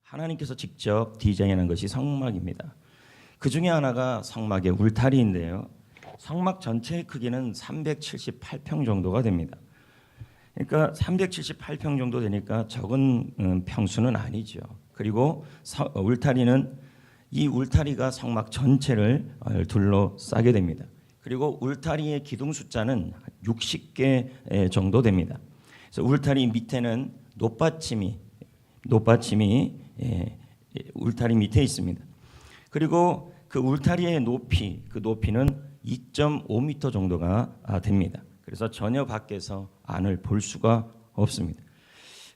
하나님께서 직접 디자인한 것이 성막입니다. 그 중에 하나가 성막의 울타리인데요. 성막 전체의 크기는 378평 정도가 됩니다. 그러니까 378평 정도 되니까 적은 평수는 아니죠. 그리고 이 울타리가 성막 전체를 둘러싸게 됩니다. 그리고 울타리의 기둥 숫자는 60개 정도 됩니다. 그래서 울타리 밑에는 높받침이 울타리 밑에 있습니다. 그리고 그 울타리의 높이는 2.5m 정도가 됩니다. 그래서 전혀 밖에서 안을 볼 수가 없습니다.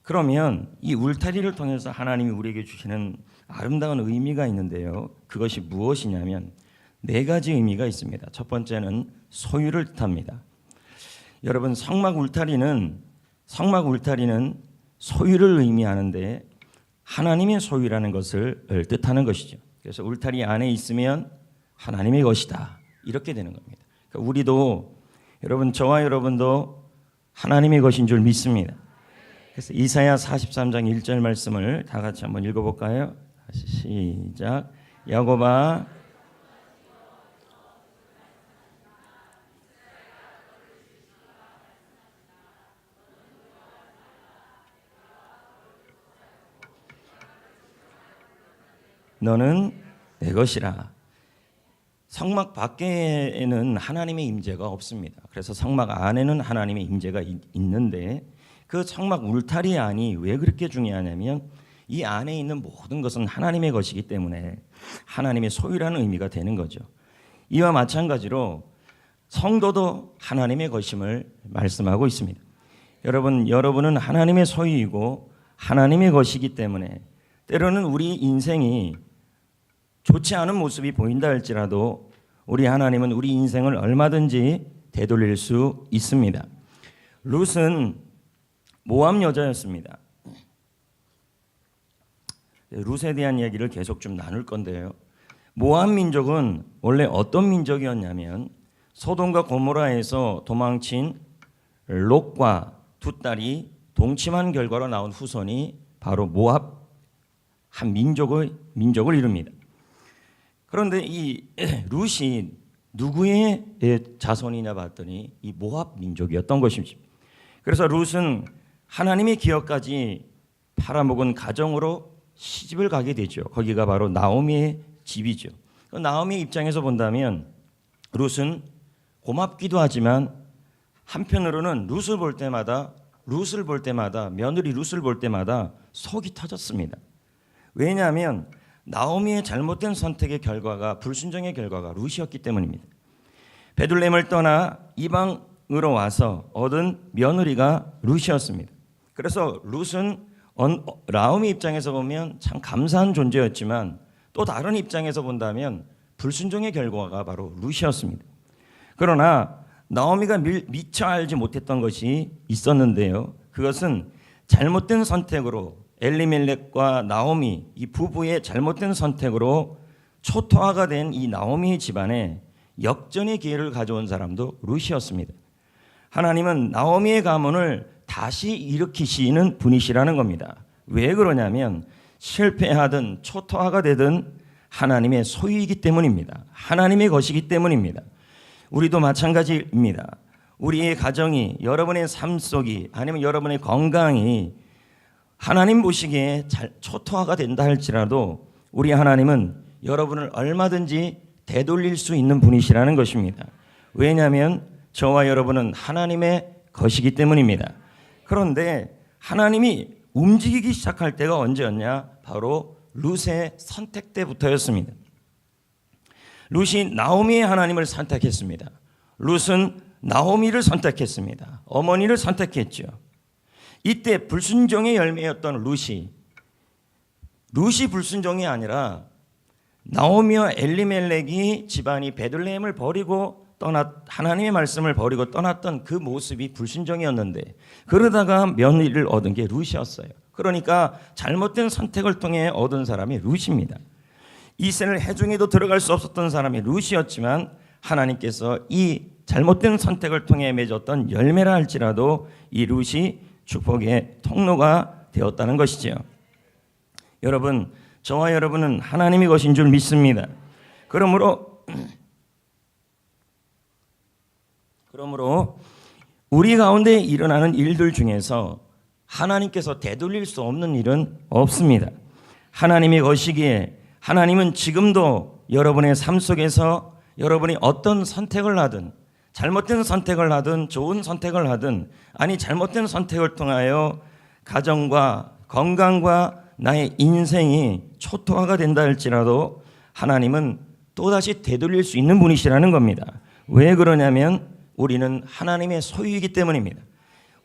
그러면 이 울타리를 통해서 하나님이 우리에게 주시는 아름다운 의미가 있는데요. 그것이 무엇이냐면 4가지 의미가 있습니다. 첫 번째는 소유를 뜻합니다. 여러분, 성막 울타리는 소유를 의미하는데 하나님의 소유라는 것을 뜻하는 것이죠. 그래서 울타리 안에 있으면 하나님의 것이다, 이렇게 되는 겁니다. 그러니까 우리도, 저와 여러분도 하나님의 것인 줄 믿습니다. 그래서 이사야 43장 1절 말씀을 다 같이 한번 읽어볼까요? 다시 시작. 야곱아, 너는 내 것이라. 성막 밖에는 하나님의 임재가 없습니다. 그래서 성막 안에는 하나님의 임재가 있는데 그 성막 울타리 안이 왜 그렇게 중요하냐면 이 안에 있는 모든 것은 하나님의 것이기 때문에 하나님의 소유라는 의미가 되는 거죠. 이와 마찬가지로 성도도 하나님의 것임을 말씀하고 있습니다. 여러분은 하나님의 소유이고 하나님의 것이기 때문에 때로는 우리 인생이 좋지 않은 모습이 보인다 할지라도 우리 하나님은 우리 인생을 얼마든지 되돌릴 수 있습니다. 룻은 모압 여자였습니다. 룻에 대한 이야기를 계속 좀 나눌 건데요. 모압 민족은 원래 어떤 민족이었냐면 소돔과 고모라에서 도망친 롯과 두 딸이 동침한 결과로 나온 후손이 바로 모압 한 민족을 이룹니다. 그런데 이 룻이 누구의 자손이냐 봤더니 이 모압 민족이었던 것입니다. 그래서 룻은 하나님의 기업까지 팔아먹은 가정으로 시집을 가게 되죠. 거기가 바로 나오미의 집이죠. 나오미의 입장에서 본다면 룻은 고맙기도 하지만 한편으로는 며느리 룻을 볼 때마다 속이 터졌습니다. 왜냐하면 나오미의 잘못된 선택의 결과가, 불순종의 결과가 룻이었기 때문입니다. 베들레헴을 떠나 이방으로 와서 얻은 며느리가 룻이었습니다. 그래서 룻은 나오미 입장에서 보면 참 감사한 존재였지만 또 다른 입장에서 본다면 불순종의 결과가 바로 룻이었습니다. 그러나 나오미가 미처 알지 못했던 것이 있었는데요. 그것은 잘못된 선택으로 엘리멜렉과 나오미 이 부부의 잘못된 선택으로 초토화가 된 이 나오미의 집안에 역전의 기회를 가져온 사람도 룻이었습니다. 하나님은 나오미의 가문을 다시 일으키시는 분이시라는 겁니다. 왜 그러냐면 실패하든 초토화가 되든 하나님의 소유이기 때문입니다. 하나님의 것이기 때문입니다. 우리도 마찬가지입니다. 우리의 가정이, 여러분의 삶 속이, 아니면 여러분의 건강이 하나님 보시기에 초토화가 된다 할지라도 우리 하나님은 여러분을 얼마든지 되돌릴 수 있는 분이시라는 것입니다. 왜냐하면 저와 여러분은 하나님의 것이기 때문입니다. 그런데 하나님이 움직이기 시작할 때가 언제였냐? 바로 룻의 선택 때부터였습니다. 룻이 나오미의 하나님을 선택했습니다. 룻은 나오미를 선택했습니다. 어머니를 선택했죠. 이때 불순종의 열매였던 룻이 불순종이 아니라 나오미와 엘리멜렉이 집안이 베들레헴을 버리고 하나님의 말씀을 버리고 떠났던 그 모습이 불순종이었는데 그러다가 며느리를 얻은 게 룻이었어요. 그러니까 잘못된 선택을 통해 얻은 사람이 룻입니다. 이스라엘 회중에도 들어갈 수 없었던 사람이 룻이었지만 하나님께서 이 잘못된 선택을 통해 맺었던 열매라 할지라도 이 룻이 축복의 통로가 되었다는 것이죠. 여러분, 저와 여러분은 하나님의 것인 줄 믿습니다. 그러므로 우리 가운데 일어나는 일들 중에서 하나님께서 되돌릴 수 없는 일은 없습니다. 하나님의 것이기에 하나님은 지금도 여러분의 삶 속에서 여러분이 어떤 선택을 하든, 잘못된 선택을 하든 좋은 선택을 하든, 아니 잘못된 선택을 통하여 가정과 건강과 나의 인생이 초토화가 된다 할지라도 하나님은 또다시 되돌릴 수 있는 분이시라는 겁니다. 왜 그러냐면 우리는 하나님의 소유이기 때문입니다.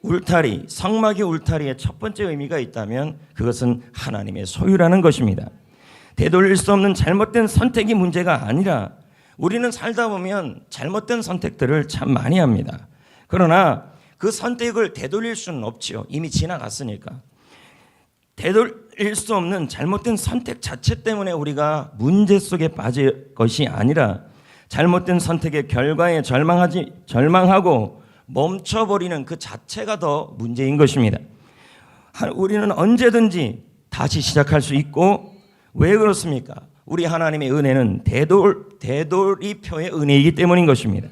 울타리, 성막의 울타리의 첫 번째 의미가 있다면 그것은 하나님의 소유라는 것입니다. 되돌릴 수 없는 잘못된 선택이 문제가 아니라 우리는 살다 보면 잘못된 선택들을 참 많이 합니다. 그러나 그 선택을 되돌릴 수는 없지요. 이미 지나갔으니까. 되돌릴 수 없는 잘못된 선택 자체 때문에 우리가 문제 속에 빠질 것이 아니라 잘못된 선택의 결과에 절망하고 멈춰버리는 그 자체가 더 문제인 것입니다. 우리는 언제든지 다시 시작할 수 있고, 왜 그렇습니까? 우리 하나님의 은혜는 되돌이표의 은혜이기 때문인 것입니다.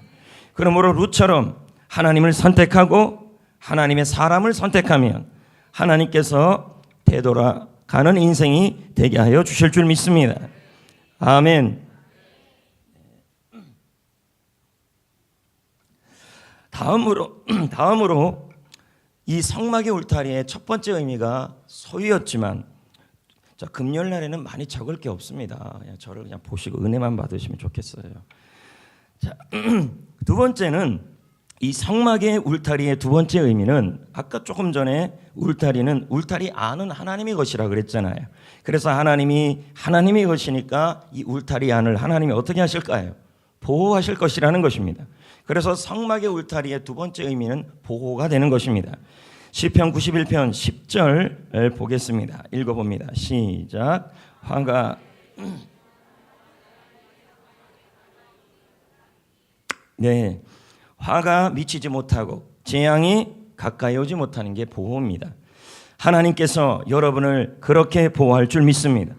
그러므로 룻처럼 하나님을 선택하고 하나님의 사람을 선택하면 하나님께서 되돌아가는 인생이 되게 하여 주실 줄 믿습니다. 아멘. 다음으로 이 성막의 울타리의 첫 번째 의미가 소유였지만, 자, 금요일 날에는 많이 적을 게 없습니다. 저를 그냥 보시고 은혜만 받으시면 좋겠어요. 자, 두 번째는 이 성막의 울타리의 두 번째 의미는, 아까 조금 전에 울타리는 울타리 안은 하나님의 것이라 그랬잖아요. 그래서 하나님이 하나님의 것이니까 이 울타리 안을 하나님이 어떻게 하실까요? 보호하실 것이라는 것입니다. 그래서 성막의 울타리의 두 번째 의미는 보호가 되는 것입니다. 시편 91편 10절 보겠습니다. 읽어봅니다. 시작. 화가 미치지 못하고 재앙이 가까이 오지 못하는 게 보호입니다. 하나님께서 여러분을 그렇게 보호할 줄 믿습니다.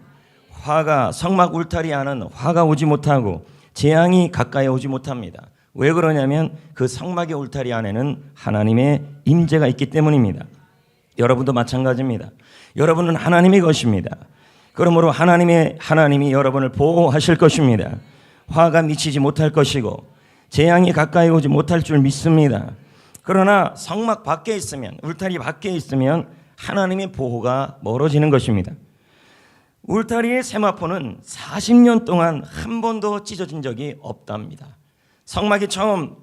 성막 울타리 안은 화가 오지 못하고 재앙이 가까이 오지 못합니다. 왜 그러냐면 그 성막의 울타리 안에는 하나님의 임재가 있기 때문입니다. 여러분도 마찬가지입니다. 여러분은 하나님의 것입니다. 그러므로 하나님이 여러분을 보호하실 것입니다. 화가 미치지 못할 것이고 재앙이 가까이 오지 못할 줄 믿습니다. 그러나 성막 밖에 있으면, 울타리 밖에 있으면 하나님의 보호가 멀어지는 것입니다. 울타리의 세마포는 40년 동안 한 번도 찢어진 적이 없답니다. 성막이 처음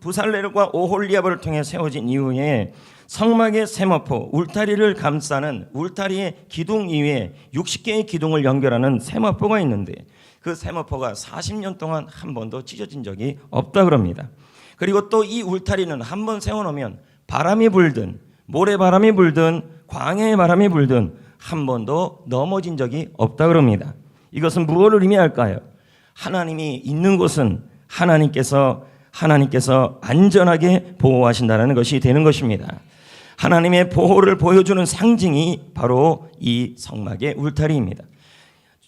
부살레르과 오홀리아브를 통해 세워진 이후에 성막의 세마포, 울타리를 감싸는 울타리의 기둥 이외에 60개의 기둥을 연결하는 세마포가 있는데 그 세마포가 40년 동안 한 번도 찢어진 적이 없다 그럽니다. 그리고 또 이 울타리는 한 번 세워놓으면 바람이 불든 모래바람이 불든 광야의 바람이 불든 한 번도 넘어진 적이 없다 그럽니다. 이것은 무엇을 의미할까요? 하나님이 있는 곳은 하나님께서 안전하게 보호하신다는 것이 되는 것입니다. 하나님의 보호를 보여주는 상징이 바로 이 성막의 울타리입니다.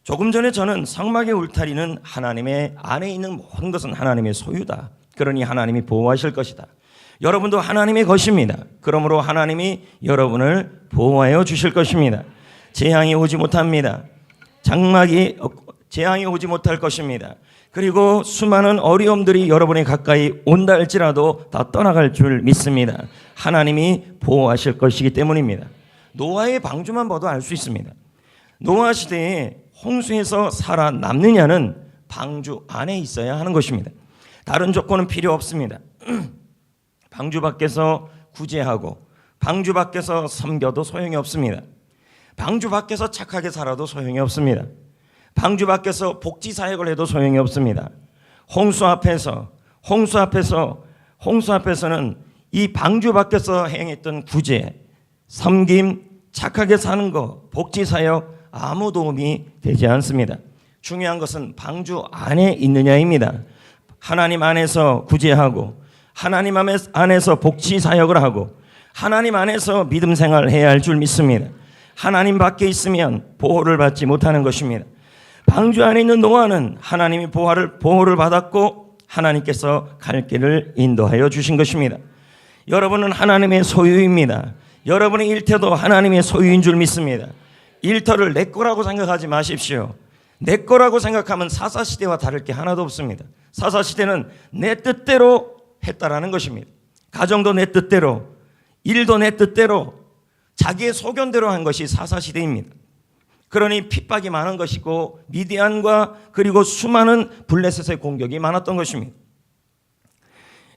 조금 전에 저는 성막의 울타리는 하나님의 안에 있는 모든 것은 하나님의 소유다. 그러니 하나님이 보호하실 것이다. 여러분도 하나님의 것입니다. 그러므로 하나님이 여러분을 보호하여 주실 것입니다. 재앙이 오지 못합니다. 재앙이 오지 못할 것입니다. 그리고 수많은 어려움들이 여러분이 가까이 온다 할지라도 다 떠나갈 줄 믿습니다. 하나님이 보호하실 것이기 때문입니다. 노아의 방주만 봐도 알 수 있습니다. 노아 시대에 홍수에서 살아남느냐는 방주 안에 있어야 하는 것입니다. 다른 조건은 필요 없습니다. 방주 밖에서 구제하고 방주 밖에서 섬겨도 소용이 없습니다. 방주 밖에서 착하게 살아도 소용이 없습니다. 방주 밖에서 복지 사역을 해도 소용이 없습니다. 홍수 앞에서는 이 방주 밖에서 행했던 구제, 섬김, 착하게 사는 것, 복지 사역 아무 도움이 되지 않습니다. 중요한 것은 방주 안에 있느냐입니다. 하나님 안에서 구제하고 하나님 안에서 복지 사역을 하고 하나님 안에서 믿음 생활을 해야 할 줄 믿습니다. 하나님 밖에 있으면 보호를 받지 못하는 것입니다. 방주 안에 있는 노아는 하나님이 보호를 받았고 하나님께서 갈 길을 인도하여 주신 것입니다. 여러분은 하나님의 소유입니다. 여러분의 일터도 하나님의 소유인 줄 믿습니다. 일터를 내 거라고 생각하지 마십시오. 내 거라고 생각하면 사사시대와 다를 게 하나도 없습니다. 사사시대는 내 뜻대로 했다라는 것입니다. 가정도 내 뜻대로, 일도 내 뜻대로, 자기의 소견대로 한 것이 사사시대입니다. 그러니 핍박이 많은 것이고 미디안과 그리고 수많은 블레셋의 공격이 많았던 것입니다.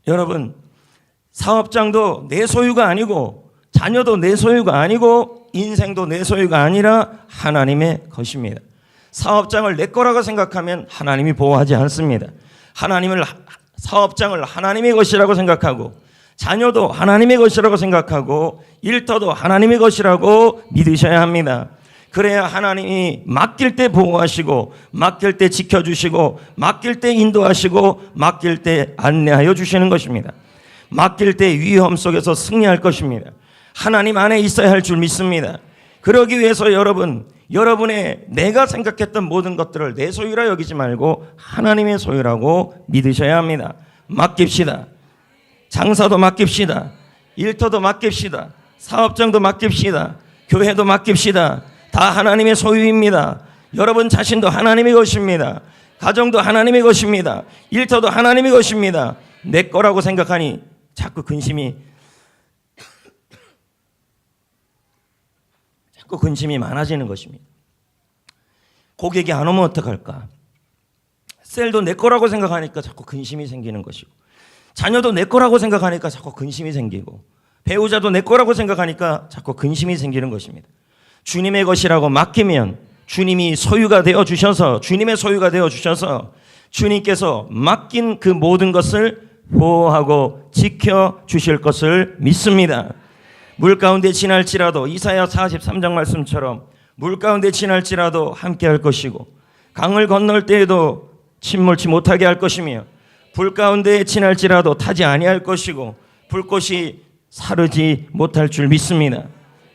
여러분, 사업장도 내 소유가 아니고 자녀도 내 소유가 아니고 인생도 내 소유가 아니라 하나님의 것입니다. 사업장을 내 거라고 생각하면 하나님이 보호하지 않습니다. 사업장을 하나님의 것이라고 생각하고 자녀도 하나님의 것이라고 생각하고 일터도 하나님의 것이라고 믿으셔야 합니다. 그래야 하나님이 맡길 때 보호하시고 맡길 때 지켜주시고 맡길 때 인도하시고 맡길 때 안내하여 주시는 것입니다. 맡길 때 위험 속에서 승리할 것입니다. 하나님 안에 있어야 할 줄 믿습니다. 그러기 위해서 여러분의 내가 생각했던 모든 것들을 내 소유라 여기지 말고 하나님의 소유라고 믿으셔야 합니다. 맡깁시다. 장사도 맡깁시다. 일터도 맡깁시다. 사업장도 맡깁시다. 교회도 맡깁시다. 다 하나님의 소유입니다. 여러분 자신도 하나님의 것입니다. 가정도 하나님의 것입니다. 일터도 하나님의 것입니다. 내 거라고 생각하니 자꾸 근심이 많아지는 것입니다. 고객이 안 오면 어떡할까? 셀도 내 거라고 생각하니까 자꾸 근심이 생기는 것이고, 자녀도 내 거라고 생각하니까 자꾸 근심이 생기고, 배우자도 내 거라고 생각하니까 자꾸 근심이 생기는 것입니다. 주님의 것이라고 맡기면 주님이 소유가 되어 주셔서, 주님의 소유가 되어 주셔서 주님께서 맡긴 그 모든 것을 보호하고 지켜 주실 것을 믿습니다. 물 가운데 지날지라도, 이사야 43장 말씀처럼 물 가운데 지날지라도 함께 할 것이고, 강을 건널 때에도 침몰치 못하게 할 것이며, 불 가운데 지날지라도 타지 아니할 것이고, 불꽃이 사르지 못할 줄 믿습니다.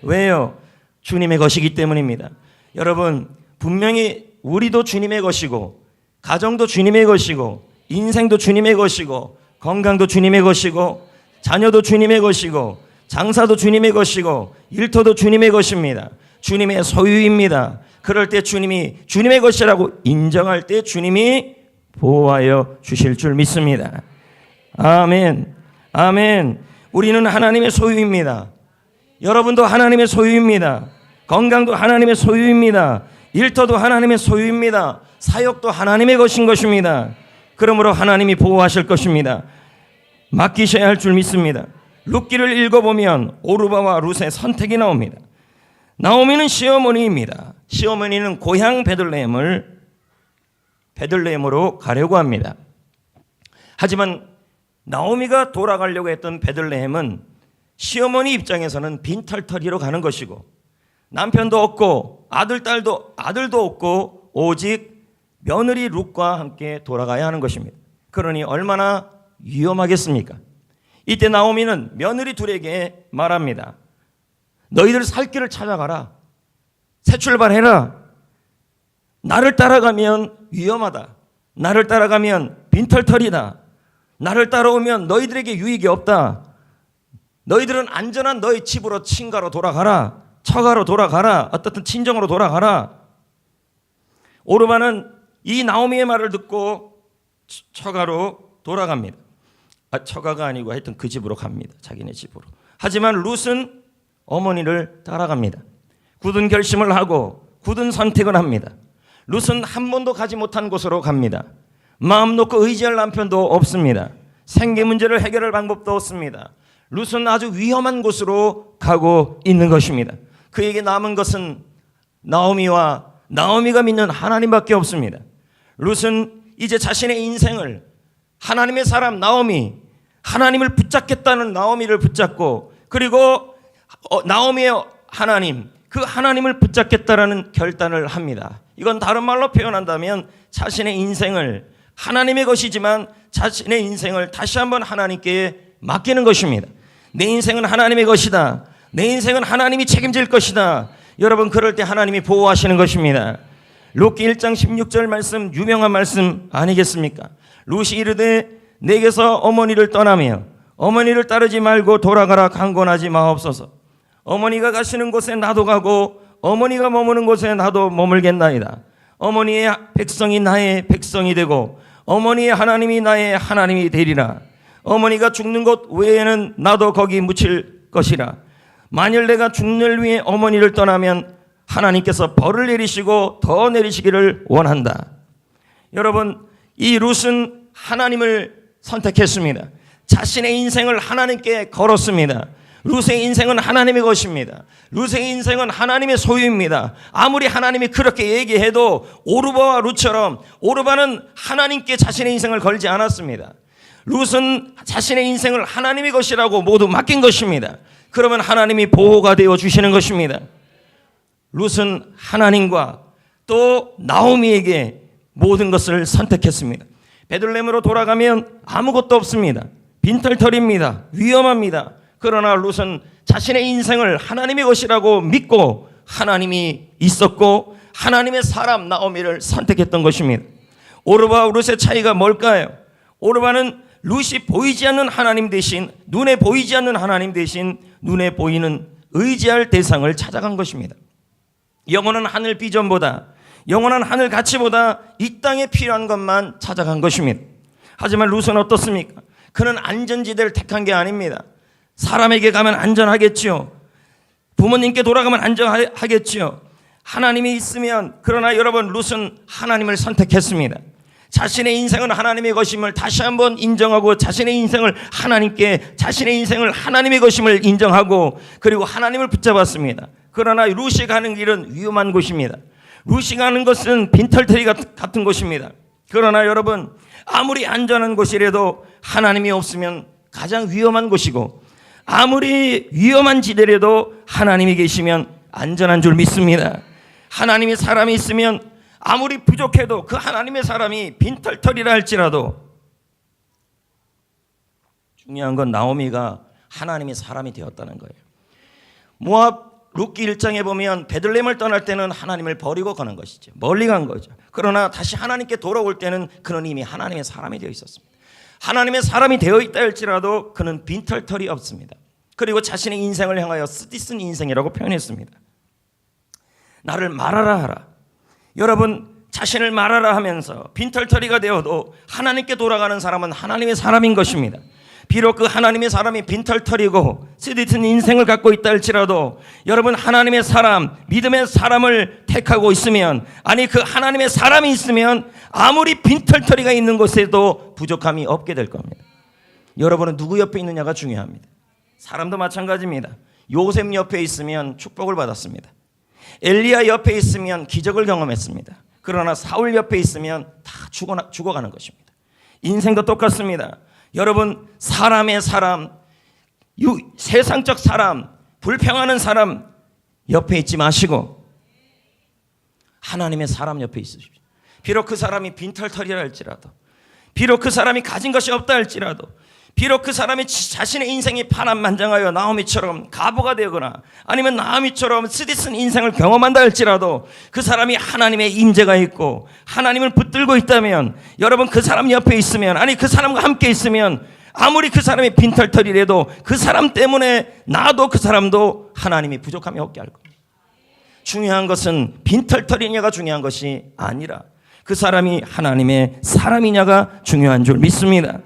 왜요? 주님의 것이기 때문입니다. 여러분, 분명히 우리도 주님의 것이고, 가정도 주님의 것이고, 인생도 주님의 것이고, 건강도 주님의 것이고, 자녀도 주님의 것이고, 장사도 주님의 것이고, 일터도 주님의 것입니다. 주님의 소유입니다. 그럴 때 주님이 주님의 것이라고 인정할 때 주님이 보호하여 주실 줄 믿습니다. 아멘, 아멘. 우리는 하나님의 소유입니다. 여러분도 하나님의 소유입니다. 건강도 하나님의 소유입니다. 일터도 하나님의 소유입니다. 사역도 하나님의 것인 것입니다. 그러므로 하나님이 보호하실 것입니다. 맡기셔야 할 줄 믿습니다. 룻기를 읽어보면 오르바와 룻의 선택이 나옵니다. 나오미는 시어머니입니다. 시어머니는 고향 베들레헴으로 가려고 합니다. 하지만 나오미가 돌아가려고 했던 베들레헴은 시어머니 입장에서는 빈털터리로 가는 것이고, 남편도 없고 아들도 없고 오직 며느리 룻과 함께 돌아가야 하는 것입니다. 그러니 얼마나 위험하겠습니까? 이때 나오미는 며느리 둘에게 말합니다. 너희들 살 길을 찾아가라. 새 출발해라. 나를 따라가면 위험하다. 나를 따라가면 빈털터리다. 나를 따라오면 너희들에게 유익이 없다. 너희들은 안전한 너희 집으로 친가로 돌아가라. 처가로 돌아가라. 어떻든 친정으로 돌아가라. 오르바는 이 나오미의 말을 듣고 처가로 돌아갑니다. 처가가 아니고 하여튼 그 집으로 갑니다. 자기네 집으로. 하지만 룻은 어머니를 따라갑니다. 굳은 결심을 하고 굳은 선택을 합니다. 룻은 한 번도 가지 못한 곳으로 갑니다. 마음 놓고 의지할 남편도 없습니다. 생계 문제를 해결할 방법도 없습니다. 룻은 아주 위험한 곳으로 가고 있는 것입니다. 그에게 남은 것은 나오미가 믿는 하나님밖에 없습니다. 룻은 이제 자신의 인생을 하나님의 사람 나오미, 하나님을 붙잡겠다는 나오미를 붙잡고, 그리고 나오미의 하나님, 그 하나님을 붙잡겠다라는 결단을 합니다. 이건 다른 말로 표현한다면 자신의 인생을, 하나님의 것이지만 자신의 인생을 다시 한번 하나님께 맡기는 것입니다. 내 인생은 하나님의 것이다. 내 인생은 하나님이 책임질 것이다. 여러분 그럴 때 하나님이 보호하시는 것입니다. 룻기 1장 16절 말씀, 유명한 말씀 아니겠습니까? 룻이 이르되 내게서 어머니를 떠나며 어머니를 따르지 말고 돌아가라 강권하지 마옵소서. 어머니가 가시는 곳에 나도 가고 어머니가 머무는 곳에 나도 머물겠나이다. 어머니의 백성이 나의 백성이 되고 어머니의 하나님이 나의 하나님이 되리라. 어머니가 죽는 곳 외에는 나도 거기 묻힐 것이라. 만일 내가 죽는 위에 어머니를 떠나면 하나님께서 벌을 내리시고 더 내리시기를 원한다. 여러분, 이 룻은 하나님을 선택했습니다. 자신의 인생을 하나님께 걸었습니다. 룻의 인생은 하나님의 것입니다. 룻의 인생은 하나님의 소유입니다. 아무리 하나님이 그렇게 얘기해도 오르바와 룻처럼 오르바는 하나님께 자신의 인생을 걸지 않았습니다. 룻은 자신의 인생을 하나님의 것이라고 모두 맡긴 것입니다. 그러면 하나님이 보호가 되어 주시는 것입니다. 룻은 하나님과 또 나오미에게 모든 것을 선택했습니다. 베들레헴으로 돌아가면 아무것도 없습니다. 빈털털입니다. 위험합니다. 그러나 룻은 자신의 인생을 하나님의 것이라고 믿고 하나님이 있었고 하나님의 사람 나오미를 선택했던 것입니다. 오르바와 룻의 차이가 뭘까요? 오르바는 룻이 보이지 않는 하나님 대신, 눈에 보이지 않는 하나님 대신 눈에 보이는 의지할 대상을 찾아간 것입니다. 영원한 하늘 비전보다, 영원한 하늘 가치보다 이 땅에 필요한 것만 찾아간 것입니다. 하지만 룻은 어떻습니까? 그는 안전지대를 택한 게 아닙니다. 사람에게 가면 안전하겠지요. 부모님께 돌아가면 안전하겠지요. 하나님이 있으면. 그러나 여러분, 룻은 하나님을 선택했습니다. 자신의 인생은 하나님의 것임을 다시 한번 인정하고 자신의 인생을 하나님께, 자신의 인생을 하나님의 것임을 인정하고 그리고 하나님을 붙잡았습니다. 그러나 룻이 가는 길은 위험한 곳입니다. 룻이 가는 것은 빈털터리 같은 곳입니다. 그러나 여러분, 아무리 안전한 곳이라도 하나님이 없으면 가장 위험한 곳이고 아무리 위험한 지대라도 하나님이 계시면 안전한 줄 믿습니다. 하나님의 사람이 있으면 아무리 부족해도 그 하나님의 사람이 빈털터리라 할지라도, 중요한 건 나오미가 하나님의 사람이 되었다는 거예요. 모압 룻기 1장에 보면 베들레헴을 떠날 때는 하나님을 버리고 가는 것이죠. 멀리 간 거죠. 그러나 다시 하나님께 돌아올 때는 그는 이미 하나님의 사람이 되어 있었습니다. 하나님의 사람이 되어 있다 할지라도 그는 빈털털이 없습니다. 그리고 자신의 인생을 향하여 쓰디쓴 인생이라고 표현했습니다. 나를 말하라 하라. 여러분, 자신을 말하라 하면서 빈털터리가 되어도 하나님께 돌아가는 사람은 하나님의 사람인 것입니다. 비록 그 하나님의 사람이 빈털터리고 쓰디쓴 인생을 갖고 있다 할지라도 여러분, 하나님의 사람, 믿음의 사람을 택하고 있으면, 아니 그 하나님의 사람이 있으면 아무리 빈털터리가 있는 곳에도 부족함이 없게 될 겁니다. 여러분은 누구 옆에 있느냐가 중요합니다. 사람도 마찬가지입니다. 요셉 옆에 있으면 축복을 받았습니다. 엘리야 옆에 있으면 기적을 경험했습니다. 그러나 사울 옆에 있으면 다 죽어가는 것입니다. 인생도 똑같습니다. 여러분, 사람의 사람, 세상적 사람, 불평하는 사람 옆에 있지 마시고 하나님의 사람 옆에 있으십시오. 비록 그 사람이 빈털터리라 할지라도, 비록 그 사람이 가진 것이 없다 할지라도, 비록 그 사람이 자신의 인생이 파란만장하여 나오미처럼 가부가 되거나 아니면 나오미처럼 쓰디쓴 인생을 경험한다 할지라도 그 사람이 하나님의 임재가 있고 하나님을 붙들고 있다면, 여러분 그 사람 옆에 있으면, 아니 그 사람과 함께 있으면 아무리 그 사람이 빈털터리라도 그 사람 때문에 나도 그 사람도 하나님이 부족함이 없게 할 겁니다. 중요한 것은 빈털터리냐가 중요한 것이 아니라 그 사람이 하나님의 사람이냐가 중요한 줄 믿습니다.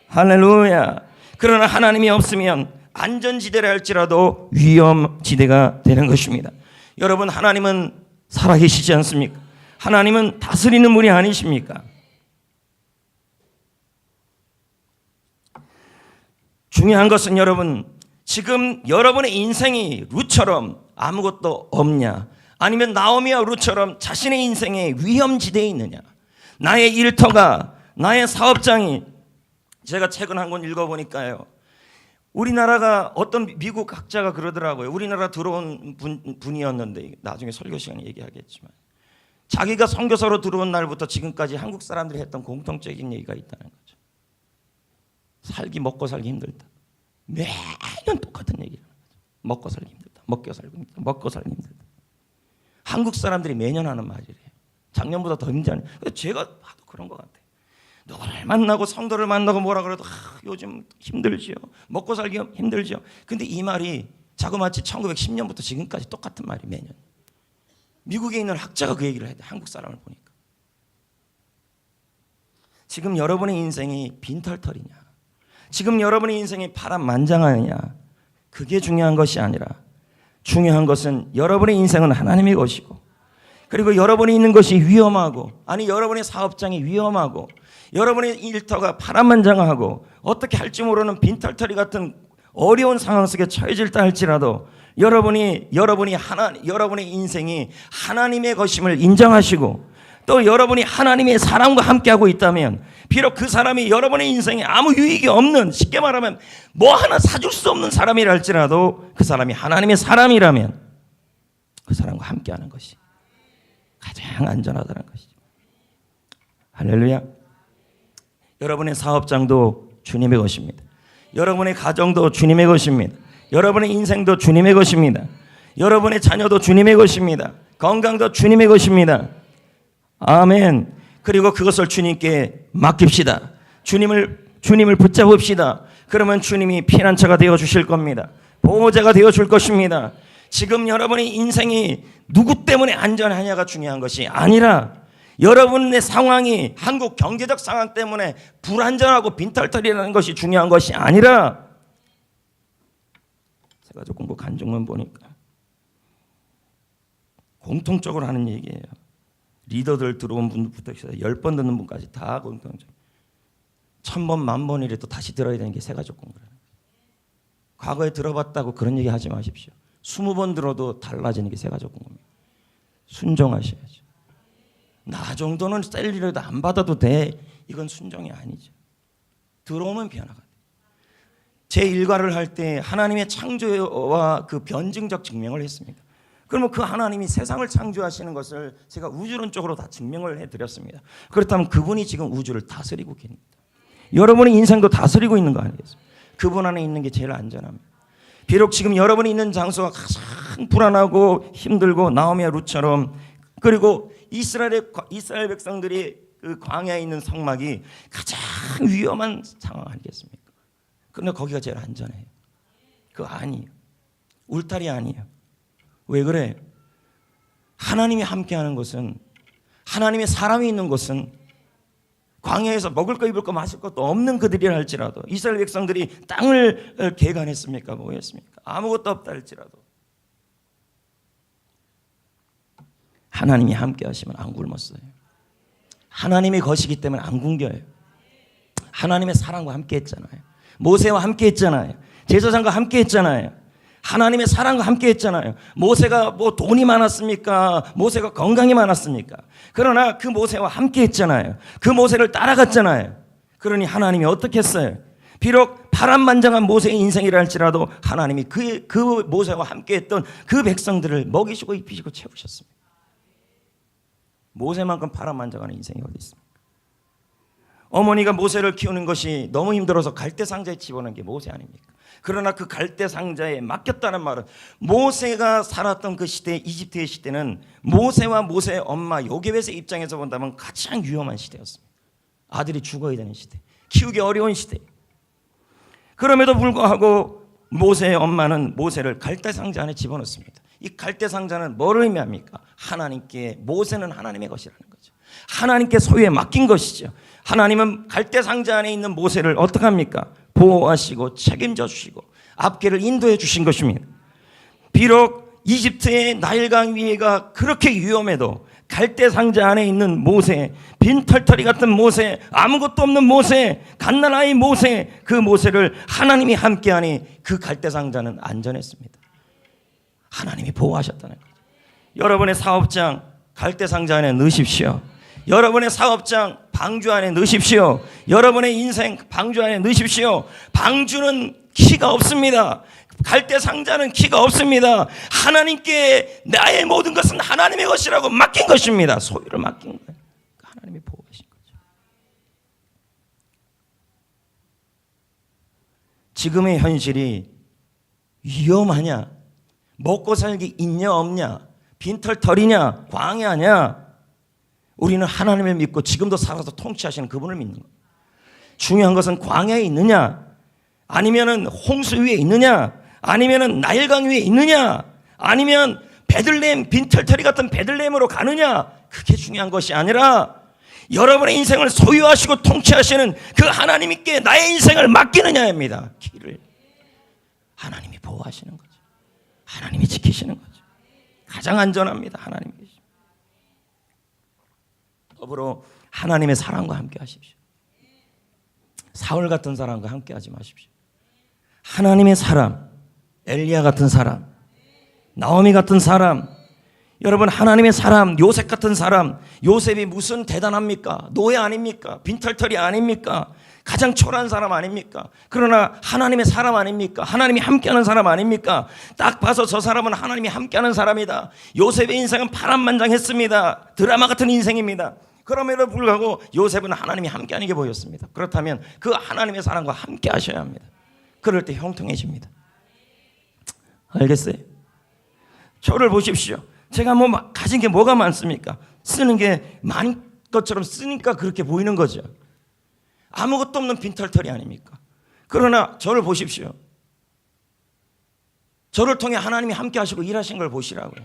할렐루야. 그러나 하나님이 없으면 안전지대라 할지라도 위험지대가 되는 것입니다. 여러분, 하나님은 살아계시지 않습니까? 하나님은 다스리는 분이 아니십니까? 중요한 것은 여러분, 지금 여러분의 인생이 룻처럼 아무것도 없냐, 아니면 나오미와 룻처럼 자신의 인생에 위험지대에 있느냐. 나의 일터가, 나의 사업장이, 제가 책은 한 권 읽어보니까요, 우리나라가 어떤 미국 학자가 그러더라고요. 우리나라 들어온 분이었는데 나중에 설교 시간에 얘기하겠지만, 자기가 선교사로 들어온 날부터 지금까지 한국 사람들이 했던 공통적인 얘기가 있다는 거죠. 먹고 살기 힘들다. 매년 똑같은 얘기를 하는 거죠. 먹고 살기 힘들다. 먹고 살기 힘들다. 먹고 살기 힘들다. 한국 사람들이 매년 하는 말이래요. 작년보다 더 힘들잖아요. 제가 봐도 그런 것 같아요. 누구를 만나고 성도를 만나고 뭐라 그래도 요즘 힘들지요. 먹고 살기 힘들지요. 근데 이 말이 자그마치 1910년부터 지금까지 똑같은 말이 매년. 미국에 있는 학자가 그 얘기를 해야 돼. 한국 사람을 보니까. 지금 여러분의 인생이 빈털털이냐, 지금 여러분의 인생이 파란만장하느냐, 그게 중요한 것이 아니라 중요한 것은 여러분의 인생은 하나님의 것이고, 그리고 여러분이 있는 것이 위험하고, 아니 여러분의 사업장이 위험하고, 여러분의 일터가 파란만장하고 어떻게 할지 모르는 빈털터리 같은 어려운 상황 속에 처해질다 할지라도 여러분의 인생이 하나님의 것임을 인정하시고, 또 여러분이 하나님의 사랑과 함께하고 있다면, 비록 그 사람이 여러분의 인생에 아무 유익이 없는, 쉽게 말하면 뭐 하나 사줄 수 없는 사람이라 할지라도 그 사람이 하나님의 사람이라면 그 사람과 함께하는 것이 가장 안전하다는 것이죠. 할렐루야. 여러분의 사업장도 주님의 것입니다. 여러분의 가정도 주님의 것입니다. 여러분의 인생도 주님의 것입니다. 여러분의 자녀도 주님의 것입니다. 건강도 주님의 것입니다. 아멘. 그리고 그것을 주님께 맡깁시다. 주님을 붙잡읍시다. 그러면 주님이 피난처가 되어 주실 겁니다. 보호자가 되어 줄 것입니다. 지금 여러분의 인생이 누구 때문에 안전하냐가 중요한 것이 아니라, 여러분의 상황이 한국 경제적 상황 때문에 불안전하고 빈털털이라는 것이 중요한 것이 아니라, 세가족 공부 간증문 보니까 공통적으로 하는 얘기예요. 리더들 들어온 분부터 10번 듣는 분까지 다 공통적. 1000번, 10,000번이라도 다시 들어야 되는 게 세가족 공부라는 거예요. 과거에 들어봤다고 그런 얘기 하지 마십시오. 20번 들어도 달라지는 게 세가족 공부입니다. 순종하셔야죠. 나 정도는 셀리라도 안 받아도 돼. 이건 순종이 아니죠. 들어오면 변화가 돼. 제 일과를 할 때 하나님의 창조와 그 변증적 증명을 했습니다. 그러면 그 하나님이 세상을 창조하시는 것을 제가 우주론적으로 다 증명을 해드렸습니다. 그렇다면 그분이 지금 우주를 다스리고 계십니다. 여러분의 인생도 다스리고 있는 거 아니겠습니까? 그분 안에 있는 게 제일 안전합니다. 비록 지금 여러분이 있는 장소가 가장 불안하고 힘들고 나오미와 룻처럼, 그리고 이스라엘 백성들이 그 광야에 있는 성막이 가장 위험한 상황 아니겠습니까? 그런데 거기가 제일 안전해요. 그거 아니에요. 울타리 아니에요. 왜 그래? 하나님이 함께하는 것은, 하나님의 사람이 있는 곳은, 광야에서 먹을 거 입을 거 마실 것도 없는 그들이라 할지라도, 이스라엘 백성들이 땅을 개간했습니까? 뭐 했습니까? 아무것도 없다 할지라도 하나님이 함께 하시면 안 굶었어요. 하나님의 것이기 때문에 안 굶겨요. 하나님의 사랑과 함께 했잖아요. 모세와 함께 했잖아요. 제사장과 함께 했잖아요. 하나님의 사랑과 함께 했잖아요. 모세가 뭐 돈이 많았습니까? 모세가 건강이 많았습니까? 그러나 그 모세와 함께 했잖아요. 그 모세를 따라갔잖아요. 그러니 하나님이 어떻게 했어요? 비록 파란만장한 모세의 인생이라 할지라도 하나님이 그 모세와 함께 했던 그 백성들을 먹이시고 입히시고 채우셨습니다. 모세만큼 파란만장한 인생이 어디 있습니까? 어머니가 모세를 키우는 것이 너무 힘들어서 갈대 상자에 집어넣은 게 모세 아닙니까? 그러나 그 갈대 상자에 맡겼다는 말은, 모세가 살았던 그 시대, 이집트의 시대는 모세와 모세의 엄마 요게벳의 입장에서 본다면 가장 위험한 시대였습니다. 아들이 죽어야 되는 시대, 키우기 어려운 시대. 그럼에도 불구하고 모세의 엄마는 모세를 갈대 상자 안에 집어넣습니다. 이 갈대 상자는 뭐를 의미합니까? 하나님께, 모세는 하나님의 것이라는 거죠. 하나님께 소유에 맡긴 것이죠. 하나님은 갈대 상자 안에 있는 모세를 어떻게 합니까? 보호하시고 책임져 주시고 앞길을 인도해 주신 것입니다. 비록 이집트의 나일강 위에가 그렇게 위험해도 갈대 상자 안에 있는 모세, 빈털터리 같은 모세, 아무것도 없는 모세, 갓난아이 모세, 그 모세를 하나님이 함께하니 그 갈대 상자는 안전했습니다. 하나님이 보호하셨다는 거죠. 여러분의 사업장 갈대 상자 안에 넣으십시오. 여러분의 사업장 방주 안에 넣으십시오. 여러분의 인생 방주 안에 넣으십시오. 방주는 키가 없습니다. 갈대 상자는 키가 없습니다. 하나님께 나의 모든 것은 하나님의 것이라고 맡긴 것입니다. 소유를 맡긴 거예요. 하나님이 보호하신 거죠. 지금의 현실이 위험하냐, 먹고 살기 있냐 없냐, 빈털터리냐 광야냐, 우리는 하나님을 믿고 지금도 살아서 통치하시는 그분을 믿는 거예요. 중요한 것은 광야에 있느냐, 아니면은 홍수 위에 있느냐, 아니면은 나일강 위에 있느냐, 아니면 베들레헴 빈털터리 같은 베들레헴으로 가느냐, 그게 중요한 것이 아니라 여러분의 인생을 소유하시고 통치하시는 그 하나님께 나의 인생을 맡기느냐입니다. 길을 하나님이 보호하시는 거죠. 하나님이 지키시는 거죠. 가장 안전합니다. 하나님이. 더불어 하나님의 사랑과 함께 하십시오. 사울 같은 사람과 함께 하지 마십시오. 하나님의 사람, 엘리야 같은 사람, 나오미 같은 사람, 여러분 하나님의 사람, 요셉 같은 사람. 요셉이 무슨 대단합니까? 노예 아닙니까? 빈털터리 아닙니까? 가장 초라한 사람 아닙니까? 그러나 하나님의 사람 아닙니까? 하나님이 함께하는 사람 아닙니까? 딱 봐서 저 사람은 하나님이 함께하는 사람이다. 요셉의 인생은 파란만장했습니다. 드라마 같은 인생입니다. 그럼에도 불구하고 요셉은 하나님이 함께하는 게 보였습니다. 그렇다면 그 하나님의 사람과 함께 하셔야 합니다. 그럴 때 형통해집니다. 알겠어요? 저를 보십시오. 제가 뭐 가진 게 뭐가 많습니까? 쓰는 게 많은 것처럼 쓰니까 그렇게 보이는 거죠. 아무것도 없는 빈털터리 아닙니까? 그러나 저를 보십시오. 저를 통해 하나님이 함께 하시고 일하신 걸 보시라고요.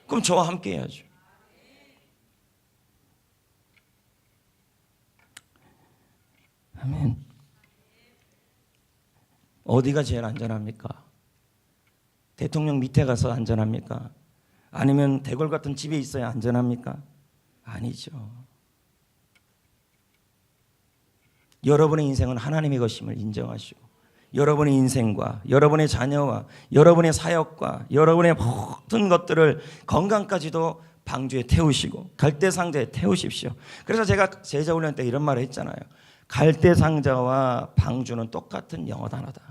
그럼 저와 함께 해야죠. 아멘. 어디가 제일 안전합니까? 대통령 밑에 가서 안전합니까? 아니면 대궐 같은 집에 있어야 안전합니까? 아니죠. 여러분의 인생은 하나님의 것임을 인정하시고, 여러분의 인생과 여러분의 자녀와 여러분의 사역과 여러분의 모든 것들을, 건강까지도 방주에 태우시고 갈대상자에 태우십시오. 그래서 제가 제자훈련 때 이런 말을 했잖아요. 갈대상자와 방주는 똑같은 영어 단어다.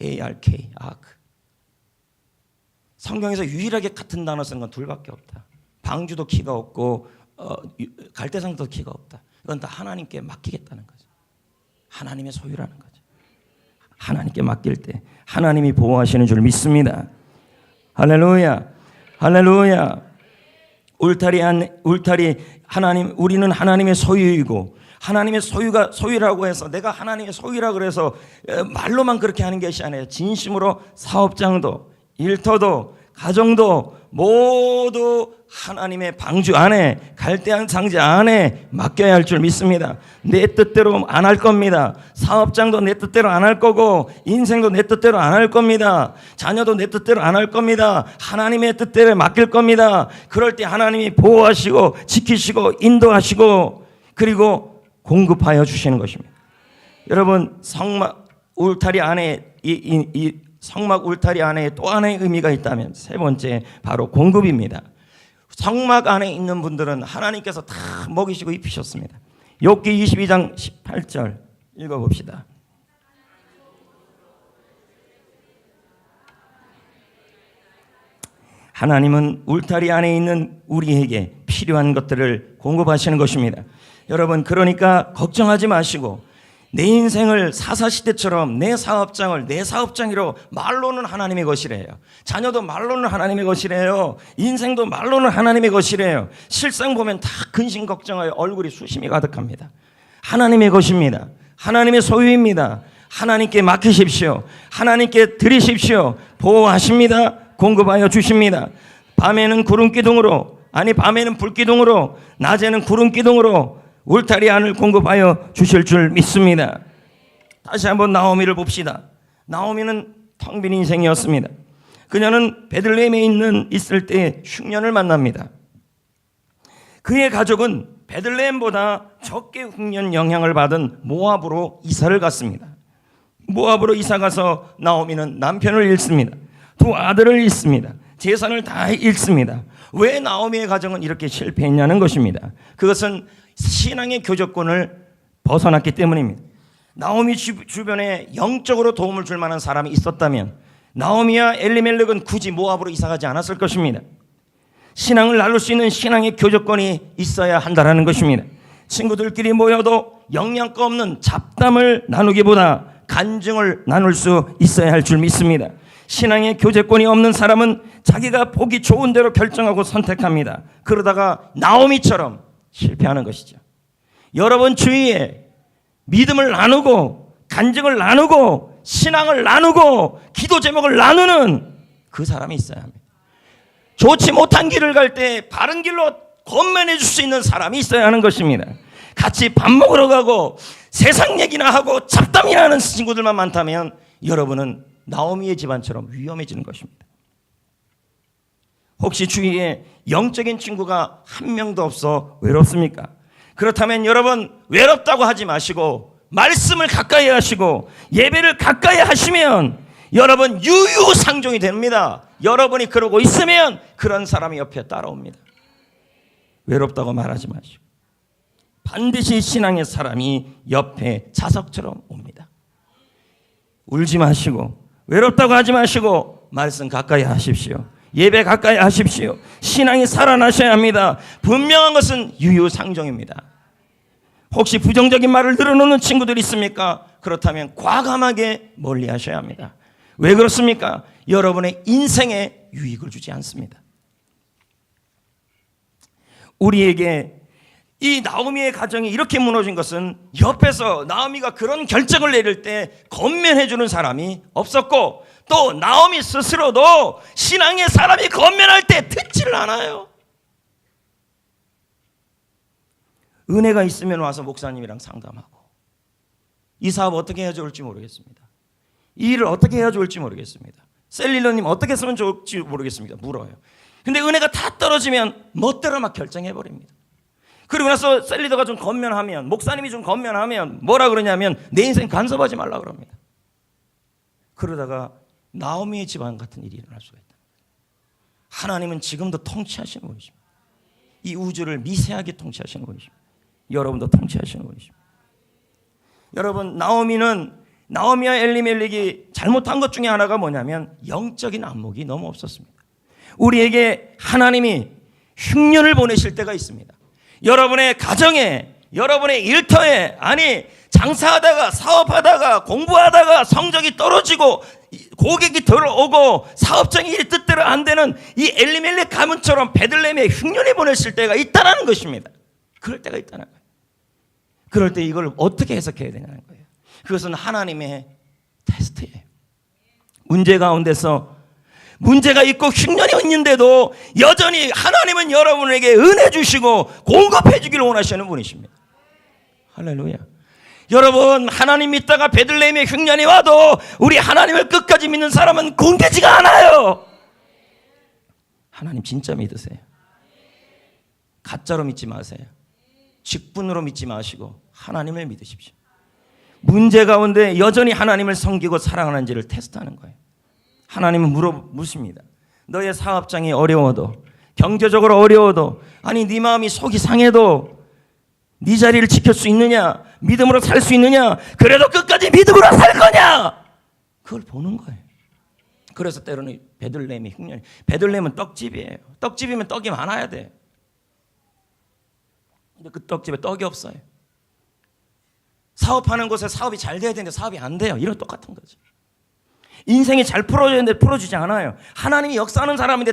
ARK, 아크. 성경에서 유일하게 같은 단어 쓴 건 둘밖에 없다. 방주도 키가 없고 갈대상자도 키가 없다. 이건 다 하나님께 맡기겠다는 거죠. 하나님의 소유라는 거죠. 하나님께 맡길 때 하나님이 보호하시는 줄 믿습니다. 할렐루야, 할렐루야. 울타리 하나님, 우리는 하나님의 소유이고, 하나님의 소유라고 해서 내가 하나님의 소유라 그래서 말로만 그렇게 하는 것이 아니에요. 진심으로 사업장도, 일터도, 가정도 모두 하나님의 방주 안에, 갈대한 상자 안에 맡겨야 할 줄 믿습니다. 내 뜻대로 안 할 겁니다. 사업장도 내 뜻대로 안 할 거고, 인생도 내 뜻대로 안 할 겁니다. 자녀도 내 뜻대로 안 할 겁니다. 하나님의 뜻대로 맡길 겁니다. 그럴 때 하나님이 보호하시고 지키시고 인도하시고 그리고 공급하여 주시는 것입니다. 여러분, 성막 울타리 안에 이 성막 울타리 안에 또 하나의 의미가 있다면 세 번째 바로 공급입니다. 성막 안에 있는 분들은 하나님께서 다 먹이시고 입히셨습니다. 욥기 22장 18절 읽어봅시다. 하나님은 울타리 안에 있는 우리에게 필요한 것들을 공급하시는 것입니다. 여러분, 그러니까 걱정하지 마시고 내 인생을 사사시대처럼 내 사업장을 내 사업장으로, 말로는 하나님의 것이래요. 자녀도 말로는 하나님의 것이래요. 인생도 말로는 하나님의 것이래요. 실상 보면 다 근심 걱정하여 얼굴이 수심이 가득합니다. 하나님의 것입니다. 하나님의 소유입니다. 하나님께 맡기십시오. 하나님께 드리십시오. 보호하십니다. 공급하여 주십니다. 밤에는 구름기둥으로, 밤에는 불기둥으로, 낮에는 구름기둥으로 울타리 안을 공급하여 주실 줄 믿습니다. 다시 한번 나오미를 봅시다. 나오미는 텅 빈 인생이었습니다. 그녀는 베들레헴에 있을 때 흉년을 만납니다. 그의 가족은 베들레헴보다 적게 흉년 영향을 받은 모압으로 이사를 갔습니다. 모압으로 이사 가서 나오미는 남편을 잃습니다. 두 아들을 잃습니다. 재산을 다 잃습니다. 왜 나오미의 가정은 이렇게 실패했냐는 것입니다. 그것은 신앙의 교조권을 벗어났기 때문입니다. 나오미 주변에 영적으로 도움을 줄 만한 사람이 있었다면 나오미와 엘리멜렉은 굳이 모압으로 이사가지 않았을 것입니다. 신앙을 나눌 수 있는 신앙의 교조권이 있어야 한다는 것입니다. 친구들끼리 모여도 영양가 없는 잡담을 나누기보다 간증을 나눌 수 있어야 할 줄 믿습니다. 신앙의 교제권이 없는 사람은 자기가 보기 좋은 대로 결정하고 선택합니다. 그러다가 나오미처럼 실패하는 것이죠. 여러분 주위에 믿음을 나누고 간증을 나누고 신앙을 나누고 기도 제목을 나누는 그 사람이 있어야 합니다. 좋지 못한 길을 갈 때 바른 길로 권면해 줄 수 있는 사람이 있어야 하는 것입니다. 같이 밥 먹으러 가고 세상 얘기나 하고 잡담이나 하는 친구들만 많다면 여러분은 나오미의 집안처럼 위험해지는 것입니다. 혹시 주위에 영적인 친구가 한 명도 없어 외롭습니까? 그렇다면 여러분 외롭다고 하지 마시고 말씀을 가까이 하시고 예배를 가까이 하시면 여러분 유유상종이 됩니다. 여러분이 그러고 있으면 그런 사람이 옆에 따라옵니다. 외롭다고 말하지 마시고 반드시 신앙의 사람이 옆에 자석처럼 옵니다. 울지 마시고 외롭다고 하지 마시고 말씀 가까이 하십시오. 예배 가까이 하십시오. 신앙이 살아나셔야 합니다. 분명한 것은 유유상종입니다. 혹시 부정적인 말을 늘어놓는 친구들이 있습니까? 그렇다면 과감하게 멀리하셔야 합니다. 왜 그렇습니까? 여러분의 인생에 유익을 주지 않습니다. 우리에게 이 나오미의 가정이 이렇게 무너진 것은 옆에서 나오미가 그런 결정을 내릴 때 권면해 주는 사람이 없었고 또 나오미 스스로도 신앙의 사람이 권면할 때 듣지를 않아요. 은혜가 있으면 와서 목사님이랑 상담하고 이 사업 어떻게 해야 좋을지 모르겠습니다. 이 일을 어떻게 해야 좋을지 모르겠습니다. 셀리너님 어떻게 했으면 좋을지 모르겠습니다. 물어요. 근데 은혜가 다 떨어지면 멋대로 막 결정해버립니다. 그리고 나서 셀리더가 좀 권면하면 목사님이 좀 권면하면 뭐라 그러냐면 내 인생 간섭하지 말라 그럽니다. 그러다가 나오미의 집안 같은 일이 일어날 수가 있다. 하나님은 지금도 통치하시는 분이십니다. 이 우주를 미세하게 통치하시는 분이십니다. 여러분도 통치하시는 분이십니다. 여러분 나오미와 엘리멜렉이 잘못한 것 중에 하나가 뭐냐면 영적인 안목이 너무 없었습니다. 우리에게 하나님이 흉년을 보내실 때가 있습니다. 여러분의 가정에 여러분의 일터에 아니 장사하다가 사업하다가 공부하다가 성적이 떨어지고 고객이 들어오고 사업장이 이 뜻대로 안 되는 이 엘리멜렉 가문처럼 베들레헴에 흉년이 보내실 때가 있다는 것입니다. 그럴 때가 있다는 거예요. 그럴 때 이걸 어떻게 해석해야 되냐는 거예요. 그것은 하나님의 테스트예요. 문제 가운데서 문제가 있고 흉년이 있는데도 여전히 하나님은 여러분에게 은혜 주시고 공급해 주기를 원하시는 분이십니다. 할렐루야. 여러분 하나님 믿다가 베들레헴에 흉년이 와도 우리 하나님을 끝까지 믿는 사람은 굶기지가 않아요. 하나님 진짜 믿으세요. 가짜로 믿지 마세요. 직분으로 믿지 마시고 하나님을 믿으십시오. 문제 가운데 여전히 하나님을 섬기고 사랑하는지를 테스트하는 거예요. 하나님은 묻습니다. 너의 사업장이 어려워도 경제적으로 어려워도 아니 네 마음이 속이 상해도 네 자리를 지킬 수 있느냐? 믿음으로 살 수 있느냐? 그래도 끝까지 믿음으로 살 거냐? 그걸 보는 거예요. 그래서 때로는 베들레헴이 흉년이 베들레헴은 떡집이에요. 떡집이면 떡이 많아야 돼. 근데 그 떡집에 떡이 없어요. 사업하는 곳에 사업이 잘 돼야 되는데 사업이 안 돼요. 이런 똑같은 거죠. 인생이 잘 풀어져야 되는데 풀어주지 않아요. 하나님이 역사하는 사람인데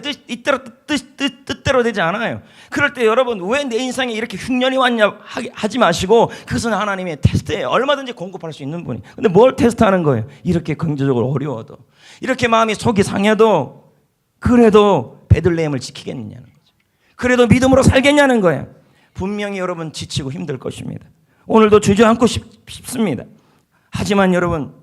뜻대로 되지 않아요. 그럴 때 여러분 왜 내 인생에 이렇게 흉년이 왔냐 하지 마시고 그것은 하나님의 테스트예요. 얼마든지 공급할 수 있는 분이. 근데 뭘 테스트하는 거예요? 이렇게 경제적으로 어려워도 이렇게 마음이 속이 상해도 그래도 베들레헴을 지키겠느냐는 거죠. 그래도 믿음으로 살겠냐는 거예요. 분명히 여러분 지치고 힘들 것입니다. 오늘도 주저앉고 싶습니다. 하지만 여러분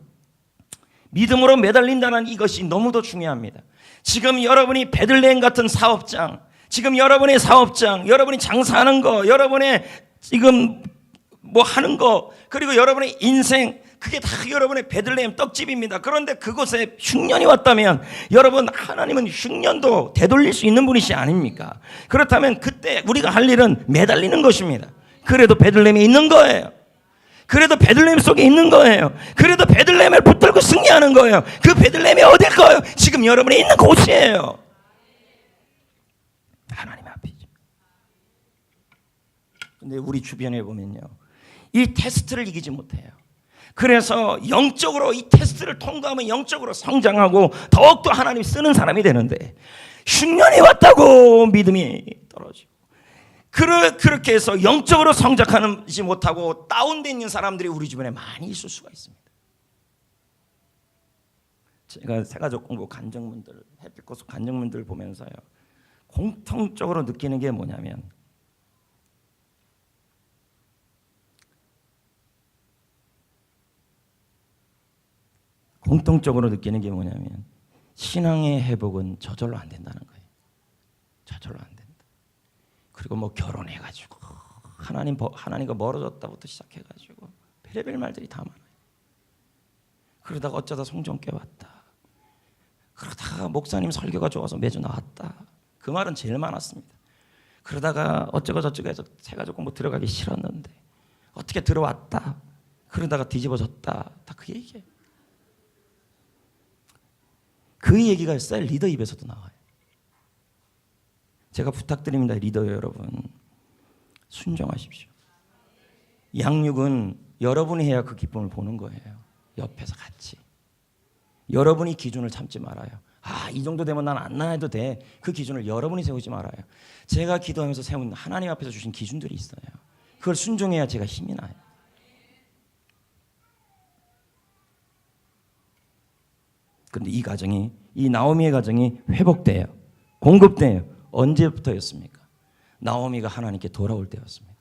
믿음으로 매달린다는 이것이 너무도 중요합니다. 지금 여러분이 베들레헴 같은 사업장, 지금 여러분의 사업장, 여러분이 장사하는 거, 여러분의 지금 뭐 하는 거, 그리고 여러분의 인생, 그게 다 여러분의 베들레헴 떡집입니다. 그런데 그곳에 흉년이 왔다면 여러분 하나님은 흉년도 되돌릴 수 있는 분이시 아닙니까? 그렇다면 그때 우리가 할 일은 매달리는 것입니다. 그래도 베들레헴에 있는 거예요. 그래도 베들레헴 속에 있는 거예요. 그래도 베들레헴을 붙들고 승리하는 거예요. 그 베들레헴이 어딜까요? 지금 여러분이 있는 곳이에요. 하나님 앞이죠. 근데 우리 주변에 보면요, 이 테스트를 이기지 못해요. 그래서 영적으로 이 테스트를 통과하면 영적으로 성장하고 더욱더 하나님 쓰는 사람이 되는데 흉년이 왔다고 믿음이 떨어지고 그렇게 해서 영적으로 성장하지 못하고 다운되어 있는 사람들이 우리 주변에 많이 있을 수가 있습니다. 제가 세가족 공부 간증문들, 햇빛고속 간증문들 보면서요, 공통적으로 느끼는 게 뭐냐면 신앙의 회복은 저절로 안 된다는 거예요. 저절로 안 된다. 그리고 뭐 결혼해가지고 하나님과 멀어졌다부터 시작해가지고 별의별 말들이 다 많아요. 그러다가 어쩌다 성전 깨웠다. 그러다가 목사님 설교가 좋아서 매주 나왔다. 그 말은 제일 많았습니다. 그러다가 어쩌고 저쩌고 해서 세가족 공부 들어가기 싫었는데 어떻게 들어왔다. 그러다가 뒤집어졌다. 다 그 얘기예요. 그 얘기가 셀 리더 입에서도 나와요. 제가 부탁드립니다. 리더 여러분, 순종하십시오. 양육은 여러분이 해야 그 기쁨을 보는 거예요. 옆에서 같이. 여러분이 기준을 참지 말아요. 이 정도 되면 난 안 나와도 돼. 그 기준을 여러분이 세우지 말아요. 제가 기도하면서 세운 하나님 앞에서 주신 기준들이 있어요. 그걸 순종해야 제가 힘이 나요. 그런데 이 나오미의 가정이 회복돼요. 공급돼요. 언제부터였습니까? 나오미가 하나님께 돌아올 때였습니다.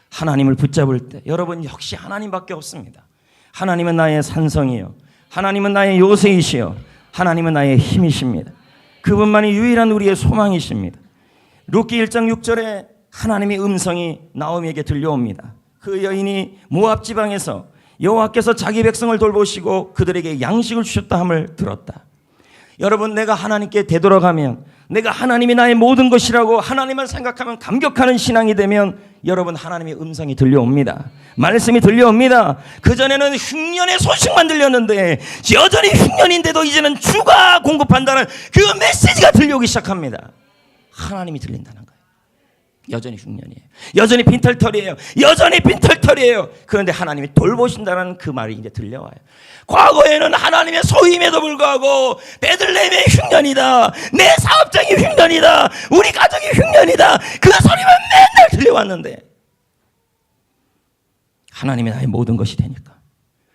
하나님을 붙잡을 때. 여러분, 역시 하나님밖에 없습니다. 하나님은 나의 산성이요, 하나님은 나의 요새이시요, 하나님은 나의 힘이십니다. 그분만이 유일한 우리의 소망이십니다. 룻기 1장 6절에 하나님의 음성이 나오미에게 들려옵니다. 그 여인이 모압 지방에서 여호와께서 자기 백성을 돌보시고 그들에게 양식을 주셨다 함을 들었다. 여러분, 내가 하나님께 되돌아가면, 내가 하나님이 나의 모든 것이라고 하나님을 생각하면 감격하는 신앙이 되면 여러분, 하나님의 음성이 들려옵니다. 말씀이 들려옵니다. 그전에는 흉년의 소식만 들렸는데 여전히 흉년인데도 이제는 주가 공급한다는 그 메시지가 들려오기 시작합니다. 하나님이 들린다는 거예요. 여전히 흉년이에요. 여전히 빈털털이에요. 여전히 빈털털이에요. 그런데 하나님이 돌보신다는 그 말이 이제 들려와요. 과거에는 하나님의 소임에도 불구하고 베들레헴의 흉년이다, 내 사업장이 흉년이다, 우리 가정이 흉년이다, 그 소리만 맨날 들려왔는데 하나님이 나의 모든 것이 되니까,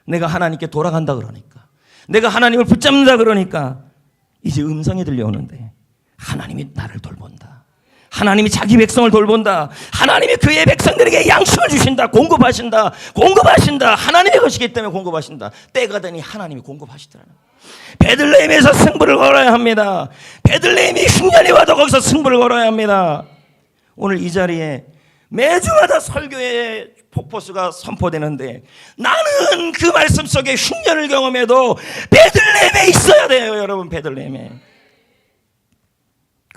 내가 하나님께 돌아간다 그러니까, 내가 하나님을 붙잡는다 그러니까 이제 음성이 들려오는데 하나님이 나를 돌본다, 하나님이 자기 백성을 돌본다, 하나님이 그의 백성들에게 양식을 주신다, 공급하신다. 하나님의 것이기 때문에 공급하신다. 때가 되니 하나님이 공급하시더라는 거예요. 베들레헴에서 승부를 걸어야 합니다. 베들레헴이 흉년이 와도 거기서 승부를 걸어야 합니다. 오늘 이 자리에 매주마다 설교의 폭포수가 선포되는데 나는 그 말씀 속에 흉년을 경험해도 베들레헴에 있어야 돼요. 여러분, 베들레헴에.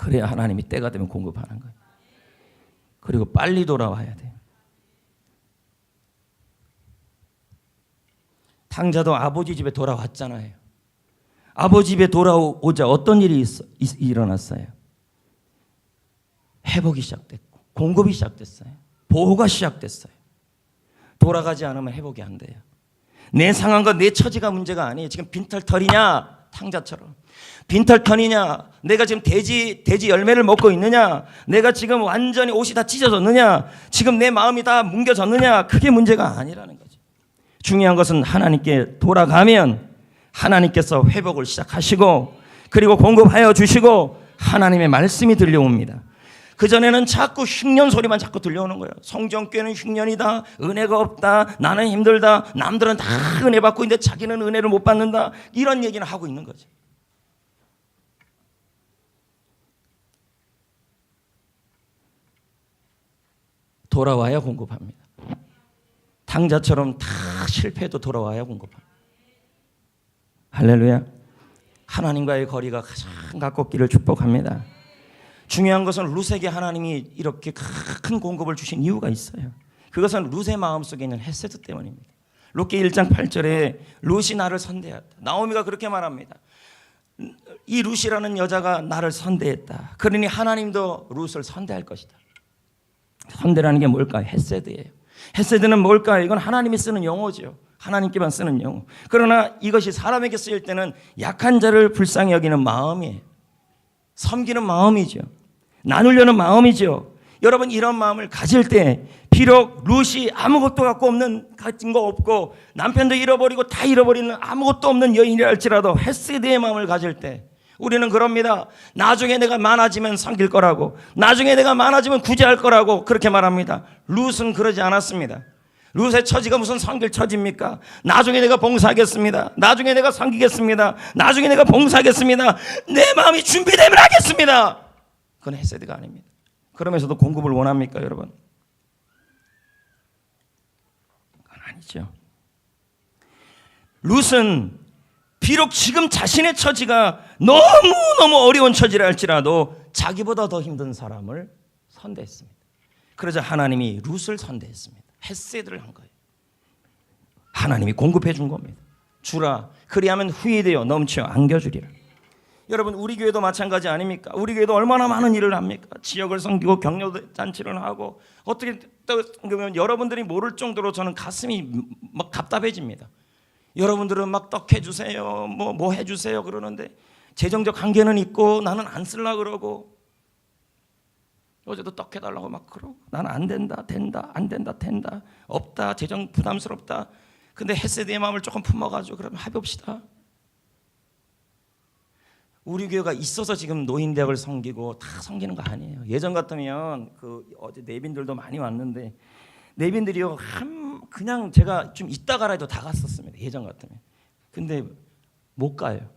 그래야 하나님이 때가 되면 공급하는 거예요. 그리고 빨리 돌아와야 돼요. 탕자도 아버지 집에 돌아왔잖아요. 아버지 집에 돌아오자 어떤 일이 일어났어요? 회복이 시작됐고 공급이 시작됐어요. 보호가 시작됐어요. 돌아가지 않으면 회복이 안 돼요. 내 상황과 내 처지가 문제가 아니에요. 지금 빈털털이냐, 탕자처럼 빈털털이냐, 내가 지금 돼지 열매를 먹고 있느냐, 내가 지금 완전히 옷이 다 찢어졌느냐, 지금 내 마음이 다 뭉겨졌느냐, 그게 문제가 아니라는 거죠. 중요한 것은 하나님께 돌아가면 하나님께서 회복을 시작하시고 그리고 공급하여 주시고 하나님의 말씀이 들려옵니다. 그전에는 자꾸 흉년 소리만 자꾸 들려오는 거예요. 성전교회는 흉년이다, 은혜가 없다, 나는 힘들다, 남들은 다 은혜 받고 있는데 자기는 은혜를 못 받는다, 이런 얘기는 하고 있는 거죠. 돌아와야 공급합니다. 탕자처럼 다 실패해도 돌아와야 공급합니다. 할렐루야. 하나님과의 거리가 가장 가깝기를 축복합니다. 중요한 것은 룻에게 하나님이 이렇게 큰 공급을 주신 이유가 있어요. 그것은 룻의 마음속에 있는 헤세드 때문입니다. 룻기 1장 8절에 룻이 나를 선대했다. 나오미가 그렇게 말합니다. 이 룻이라는 여자가 나를 선대했다. 그러니 하나님도 룻을 선대할 것이다. 선대라는 게 뭘까요? 헤세드예요. 헤세드는 뭘까요? 이건 하나님이 쓰는 용어죠. 하나님께만 쓰는 용어. 그러나 이것이 사람에게 쓰일 때는 약한 자를 불쌍히 여기는 마음이에요. 섬기는 마음이죠. 나누려는 마음이죠. 여러분 이런 마음을 가질 때 비록 룻이 아무것도 갖고 없는 가진 거 없고 남편도 잃어버리고 다 잃어버리는 아무것도 없는 여인이라 할지라도 헤세드의 마음을 가질 때 우리는 그럽니다. 나중에 내가 많아지면 섬길 거라고, 나중에 내가 많아지면 구제할 거라고 그렇게 말합니다. 룻은 그러지 않았습니다. 룻의 처지가 무슨 섬길 처지입니까? 나중에 내가 봉사하겠습니다. 나중에 내가 섬기겠습니다. 나중에 내가 봉사하겠습니다. 내 마음이 준비되면 하겠습니다. 그건 헤세드가 아닙니다. 그러면서도 공급을 원합니까, 여러분? 그건 아니죠. 룻은 비록 지금 자신의 처지가 너무너무 어려운 처지라 할지라도 자기보다 더 힘든 사람을 선대했습니다. 그러자 하나님이 룻을 선대했습니다. 헤세드를 한 거예요. 하나님이 공급해 준 겁니다. 주라, 그리하면 후회되어 넘쳐 안겨주리라. 여러분 우리 교회도 마찬가지 아닙니까? 우리 교회도 얼마나 많은 일을 합니까? 지역을 섬기고 격려잔치를 하고 어떻게 그러면 여러분들이 모를 정도로 저는 가슴이 막 답답해집니다. 여러분들은 막 떡 해주세요, 뭐 해주세요 그러는데 재정적 한계는 있고 나는 안 쓰려고 그러고 어제도 떡 해달라고 막 그러고 나는 안 된다, 된다, 안 된다, 된다, 없다, 재정 부담스럽다. 근데 헤세드의 마음을 조금 품어가지고 그러면 해봅시다. 우리 교회가 있어서 지금 노인대학을 섬기고 다 섬기는 거 아니에요. 예전 같으면 어제 내빈들도 많이 왔는데 내빈들이요 그냥 제가 좀 있다 가라 해도 다 갔었습니다. 예전 같으면. 근데 못 가요.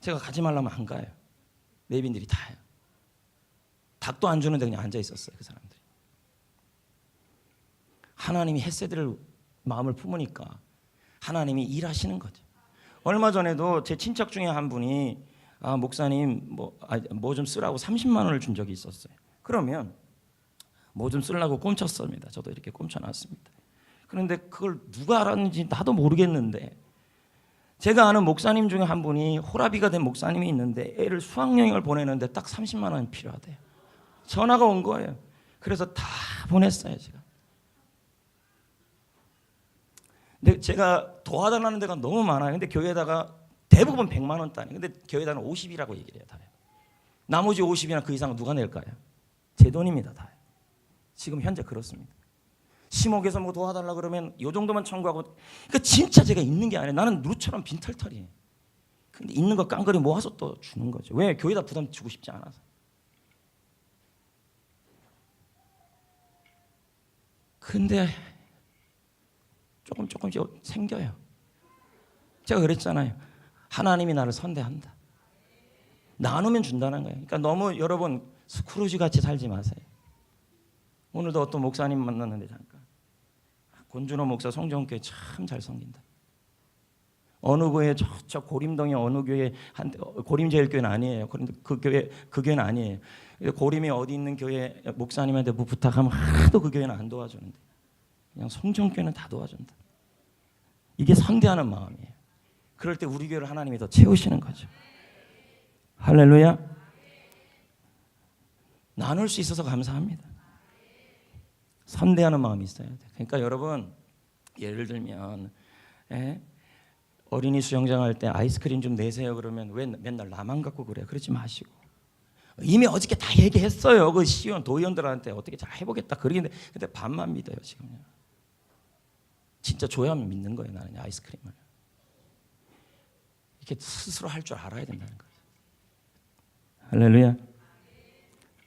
제가 가지 말라면 안 가요. 내빈들이 다요. 닭도 안 주는데 그냥 앉아 있었어요. 그 사람들이. 하나님이 헤세드를 마음을 품으니까 하나님이 일하시는 거죠. 얼마 전에도 제 친척 중에 한 분이 목사님 뭐 좀 쓰라고 30만 원을 준 적이 있었어요. 그러면 뭐 좀 쓰려고 꼼쳤습니다. 저도 이렇게 꼼쳐놨습니다. 그런데 그걸 누가 알았는지 나도 모르겠는데 제가 아는 목사님 중에 한 분이 호라비가 된 목사님이 있는데 애를 수학여행을 보내는데 딱 30만 원이 필요하대요. 전화가 온 거예요. 그래서 다 보냈어요 제가. 근데 제가 도와달라는 데가 너무 많아요. 근데 교회에다가 대부분 100만 원 단위. 근데 교회에다는 50이라고 얘기를 해요. 다요. 나머지 50이나 그 이상은 누가 낼까요? 제 돈입니다. 다요. 지금 현재 그렇습니다. 심옥에서 뭐 도와달라 그러면 이 정도만 청구하고 그러니까 진짜 제가 있는 게 아니에요. 나는 룻처럼 빈털털이에요. 근데 있는 거 깡그리 모아서 또 주는 거죠. 왜? 교회에다 부담 주고 싶지 않아서. 근데 조금씩 생겨요. 제가 그랬잖아요. 하나님이 나를 선대한다. 나누면 준다는 거예요. 그러니까 너무 여러분 스크루지 같이 살지 마세요. 오늘도 어떤 목사님 만났는데 잠깐 권준호 목사 성정교회 참 잘 섬긴다. 어느 교회 저 고림동의 어느 교회 고림제일교회는 아니에요. 그런데 그 교회는 아니에요. 고림이 어디 있는 교회 목사님한테 뭐 부탁하면 하나도 그 교회는 안 도와주는데 그냥 성정교회는 다 도와준다. 이게 선대하는 마음이에요. 그럴 때 우리 교회를 하나님이 더 채우시는 거죠. 할렐루야. 나눌 수 있어서 감사합니다. 선대하는 마음이 있어야 돼. 그러니까 여러분 예를 들면 어린이 수영장 할 때 아이스크림 좀 내세요 그러면 왜 맨날 나만 갖고 그래? 그러지 마시고 이미 어저께 다 얘기했어요. 그 시의원 도의원들한테 어떻게 잘 해보겠다 그러는데 근데 반만 믿어요 지금요. 진짜 줘야만 믿는 거예요. 나는 아이스크림을 이렇게 스스로 할 줄 알아야 된다는 거죠. 할렐루야.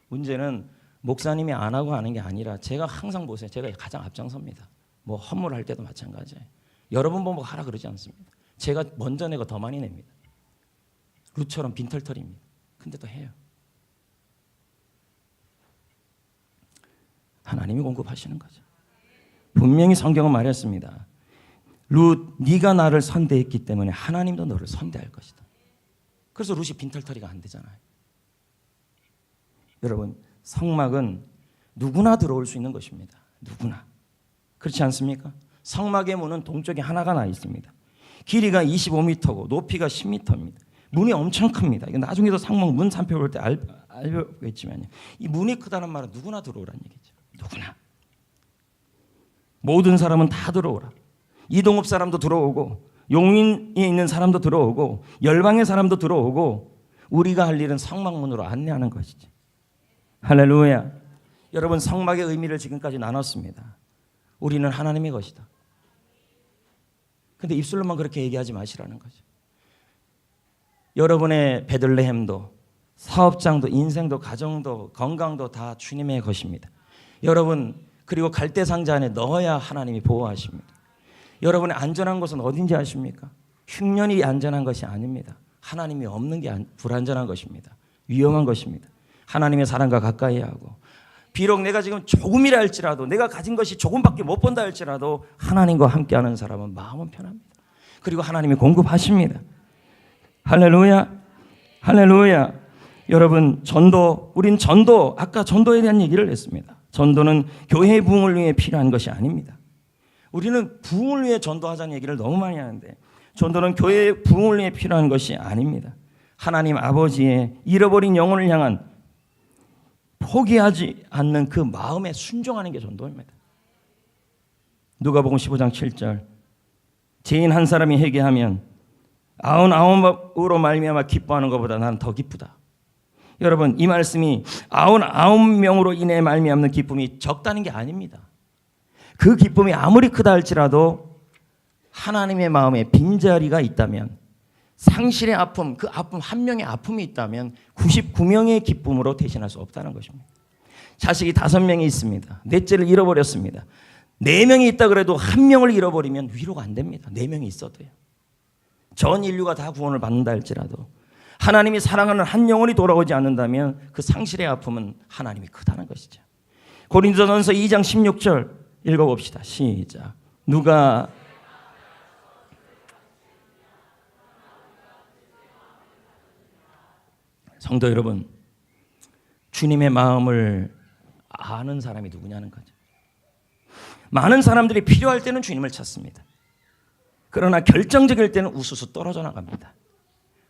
문제는 목사님이 안 하고 하는 게 아니라 제가 항상 보세요. 제가 가장 앞장섭니다. 뭐 헌물할 때도 마찬가지예요. 여러분 보고 하라 그러지 않습니다. 제가 먼저 내고 더 많이 냅니다. 룻처럼 빈털털입니다. 근데도 해요. 하나님이 공급하시는 거죠. 분명히 성경은 말했습니다. 룻 네가 나를 선대했기 때문에 하나님도 너를 선대할 것이다. 그래서 룻이 빈털터리가 안 되잖아요. 여러분 성막은 누구나 들어올 수 있는 것입니다. 누구나. 그렇지 않습니까? 성막의 문은 동쪽에 하나가 나 있습니다. 길이가 25m고 높이가 10m입니다. 문이 엄청 큽니다. 이거 나중에도 성막 문 살펴볼 때 알겠지만요. 이 문이 크다는 말은 누구나 들어오라는 얘기죠. 누구나. 모든 사람은 다 들어오라. 이동업 사람도 들어오고 용인에 있는 사람도 들어오고 열방의 사람도 들어오고 우리가 할 일은 성막문으로 안내하는 것이지. 할렐루야. 여러분, 성막의 의미를 지금까지 나눴습니다. 우리는 하나님의 것이다. 근데 입술로만 그렇게 얘기하지 마시라는 거죠. 여러분의 베들레헴도, 사업장도, 인생도, 가정도, 건강도 다 주님의 것입니다. 여러분, 그리고 갈대상자 안에 넣어야 하나님이 보호하십니다. 여러분의 안전한 곳은 어딘지 아십니까? 흉년이 안전한 것이 아닙니다. 하나님이 없는 게 불안전한 것입니다. 위험한 것입니다. 하나님의 사랑과 가까이 하고, 비록 내가 지금 조금이라 할지라도, 내가 가진 것이 조금밖에 못 본다 할지라도 하나님과 함께하는 사람은 마음은 편합니다. 그리고 하나님이 공급하십니다. 할렐루야, 할렐루야. 여러분, 전도, 우린 전도, 아까 전도에 대한 얘기를 했습니다. 전도는 교회의 부흥을 위해 필요한 것이 아닙니다. 우리는 부흥을 위해 전도하자는 얘기를 너무 많이 하는데, 전도는 교회의 부흥을 위해 필요한 것이 아닙니다. 하나님 아버지의 잃어버린 영혼을 향한 포기하지 않는 그 마음에 순종하는 게 전도입니다. 누가복음 15장 7절, 죄인 한 사람이 회개하면 99으로 말미암아 기뻐하는 것보다 나는 더 기쁘다. 여러분, 이 말씀이 99명으로 인해 말미암는 기쁨이 적다는 게 아닙니다. 그 기쁨이 아무리 크다 할지라도 하나님의 마음에 빈자리가 있다면, 상실의 아픔, 그 아픔 한 명의 아픔이 있다면 99명의 기쁨으로 대신할 수 없다는 것입니다. 자식이 5명이 있습니다. 넷째를 잃어버렸습니다. 4명이 있다 그래도 1명을 잃어버리면 위로가 안 됩니다. 4명이 있어도요. 전 인류가 다 구원을 받는다 할지라도 하나님이 사랑하는 한 영혼이 돌아오지 않는다면 그 상실의 아픔은 하나님이 크다는 것이죠. 고린도전서 2장 16절 읽어봅시다. 시작. 누가 성도 여러분, 주님의 마음을 아는 사람이 누구냐는 거죠. 많은 사람들이 필요할 때는 주님을 찾습니다. 그러나 결정적일 때는 우수수 떨어져 나갑니다.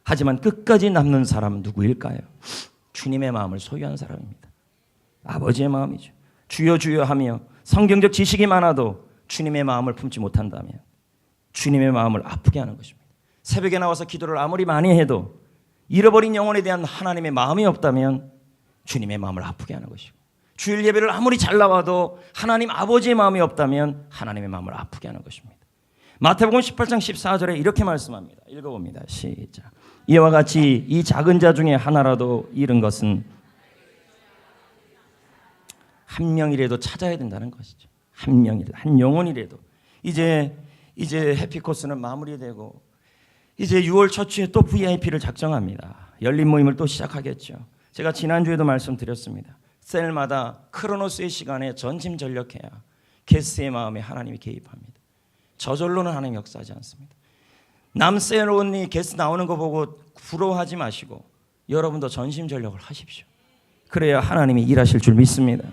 하지만 끝까지 남는 사람은 누구일까요? 주님의 마음을 소유한 사람입니다. 아버지의 마음이죠. 주여 주여 하며 성경적 지식이 많아도 주님의 마음을 품지 못한다면 주님의 마음을 아프게 하는 것입니다. 새벽에 나와서 기도를 아무리 많이 해도 잃어버린 영혼에 대한 하나님의 마음이 없다면 주님의 마음을 아프게 하는 것이고, 주일 예배를 아무리 잘 나와도 하나님 아버지의 마음이 없다면 하나님의 마음을 아프게 하는 것입니다. 마태복음 18장 14절에 이렇게 말씀합니다. 읽어봅니다. 시작. 이와 같이 이 작은 자 중에 하나라도 잃은 것은 한 명이라도 찾아야 된다는 것이죠. 한 명이라도, 한 영혼이라도. 이제 해피코스는 마무리되고 이제 6월 첫 주에 또 VIP를 작정합니다. 열린 모임을 또 시작하겠죠. 제가 지난주에도 말씀드렸습니다. 셀마다 크로노스의 시간에 전심전력해야 게스트의 마음에 하나님이 개입합니다. 저절로는 하나님 역사하지 않습니다. 남셀 언니 게스트 나오는 거 보고 부러워하지 마시고 여러분도 전심전력을 하십시오. 그래야 하나님이 일하실 줄 믿습니다.